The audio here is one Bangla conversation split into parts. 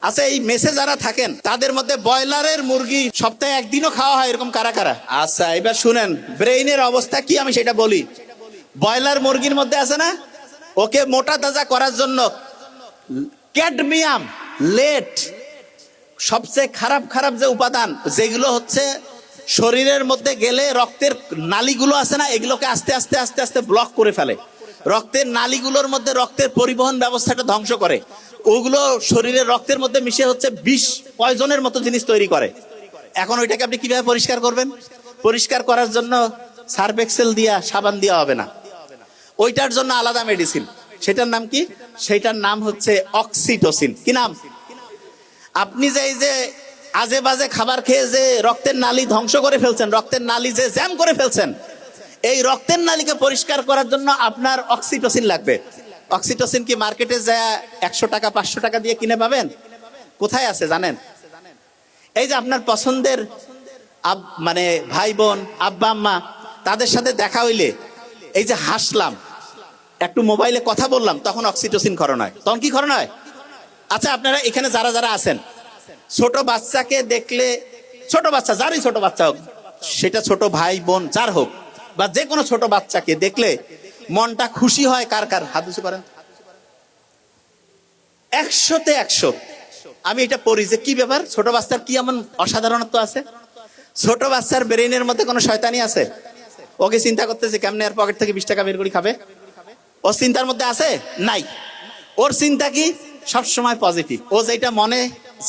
আচ্ছা, এই মেসে যারা থাকেন তাদের মধ্যে ব্রয়লারের মুরগি সপ্তাহে একদিনও খাওয়া হয় এরকম কারা কারা? আচ্ছা, এবার শুনেন ব্রেইনের অবস্থা কি আমি সেটা বলি। ব্রয়লার মুরগির মধ্যে আছে না, ওকে মোটা তাজা করার জন্য ক্যাডমিয়াম, লেড, সবচেয়ে খারাপ খারাপ যে উপাদান যেগুলো হচ্ছে শরীরের মধ্যে গেলে রক্তের নালীগুলো আছে না, এগুলোকে আস্তে আস্তে আস্তে আস্তে ব্লক করে ফেলে। রক্তের নালীগুলোর মধ্যে রক্তের পরিবহন ব্যবস্থাটা ধ্বংস করে। ওগুলো শরীরের রক্তের মধ্যে মিশে হচ্ছে বিষ, পয়জনের মতো জিনিস তৈরি করে। এখন ওইটাকে আপনি কিভাবে পরিষ্কার করবেন? পরিষ্কার করার জন্য সার্ফ এক্সেল দিয়া, সাবান দিয়া হবে না। ওইটার জন্য আলাদা মেডিসিন। সেটার নাম কি? সেটার নাম হচ্ছে অক্সিটোসিন। কি নাম? আপনি যে এই যে আজে বাজে খাবার খেয়ে যে রক্তের নালী ধ্বংস করে ফেলছেন, রক্তের নালী যে জ্যাম করে ফেলছেন, এই রক্তের নালীকে পরিষ্কার করার জন্য আপনার অক্সিটোসিন লাগবে। অক্সিটোসিন কি মার্কেটে যায় 100 টাকা 500 টাকা দিয়ে কিনে পাবেন? কোথায় আছে জানেন? এই যে আপনার পছন্দের মানে ভাই বোন, আব্বা আম্মা, তাদের সাথে দেখা হইলে এই যে হাসলাম, একটু মোবাইলে কথা বললাম, তখন অক্সিটোসিন ক্ষরণ হয়। তখন কি ক্ষরণ হয়? আচ্ছা, আপনারা এখানে যারা যারা আছেন, ছোট বাচ্চাকে দেখলে, ছোট বাচ্চা যারই ছোট বাচ্চা হোক, সেটা ছোট ভাই বোন যার হোক, বা যে কোনো ছোট বাচ্চাকে দেখলে মনটা খুশি হয় কার কার? হাত উঁচু করেন। 100-তে 100 আমি এটা পড়ি যে কি ব্যাপার, ছোট বাচ্চার কি এমন অসাধারণত্ব আছে? ছোট বাচ্চার ব্রেইনের মধ্যে কোনো শয়তানি আছে? ওকে চিন্তা করতেছে কেমনে আর পকেট থেকে 20 টাকা বের করে খাবে, ও চিন্তার মধ্যে আছে? নাই। ওর চিন্তা কি? সব সময় পজিটিভ। ও যেটা মনে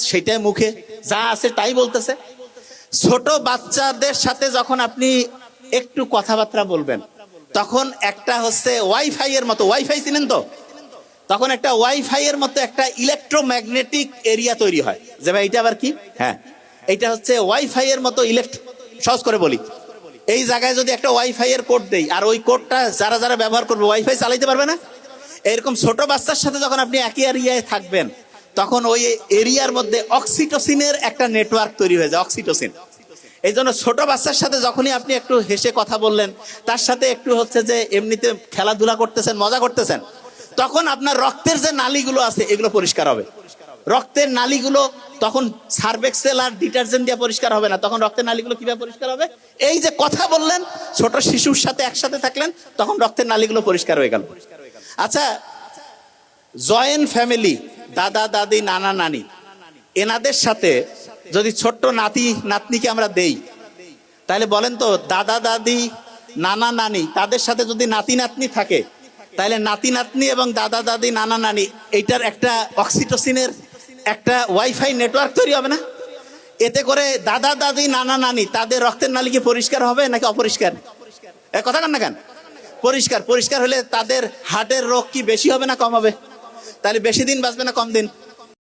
সেটাই মুখে যা আছে তাই বলতেছে। ছোট বাচ্চাদের সাথে যখন আপনি একটু কথাবার্তা বলবেন, তখন একটা হচ্ছে ওয়াইফাই এর মতো, ওয়াইফাই চিনেন তো? তখন একটা ওয়াইফাই এর মতো একটা ইলেকট্রোম্যাগনেটিক এরিয়া তৈরি হয়। যে ভাই এটা আবার কি? হ্যাঁ, এটা হচ্ছে ওয়াইফাই এর মতো সহজ করে বলি, এই জায়গায় যদি একটা ওয়াইফাই এর কোড দেই, আর ওই কোডটা যারা যারা ব্যবহার করবে ওয়াইফাই চালাইতে পারবে না। এরকম ছোট বাচ্চার সাথে যখন আপনি একই এরিয়ায় থাকবেন, তখন ওই এরিয়ার মধ্যে অক্সিটোসিনের একটা নেটওয়ার্ক তৈরি হয়ে যায়, অক্সিটোসিন। এই জন্য ছোট বাচ্চার সাথে যখনই আপনি একটু হেসে কথা বললেন, তার সাথে একটু হচ্ছে যে এমনিতে খেলাধুলা করতেছেন, মজা করতেছেন, তখন আপনার রক্তের যে নালীগুলো আছে এগুলো পরিষ্কার হবে। রক্তের নালীগুলো তখন সার্ফ এক্সেল আর ডিটারজেন্ট দিয়ে পরিষ্কার হবে না। তখন রক্তের নালীগুলো কিভাবে পরিষ্কার হবে? এই যে কথা বললেন, ছোট শিশুর সাথে একসাথে থাকলেন, তখন রক্তের নালীগুলো পরিষ্কার হয়ে গেল। আচ্ছা, জয়েন্ট ফ্যামিলি, দাদা দাদি, নানা নানি, এনাদের সাথে যদি ছোট্ট নাতি নাতনিকে আমরা দেই, তাহলে বলেন তো, দাদা দাদি, নানা নানি, তাদের সাথে যদি নাতি নাতনি থাকে, তাহলে নাতি নাতনি এবং দাদা দাদি, নানা নানি, এইটার একটা অক্সিটোসিনের একটা ওয়াইফাই নেটওয়ার্ক তৈরি হবে না? এতে করে দাদা দাদি, নানা নানি, তাদের রক্তের নালী কি পরিষ্কার হবে নাকি অপরিষ্কার? কথা কান না কেন? পরিষ্কার। পরিষ্কার হলে তাদের হার্টের রোগ কি বেশি হবে না কম হবে? তাহলে বেশি দিন বাঁচবে না কম দিন?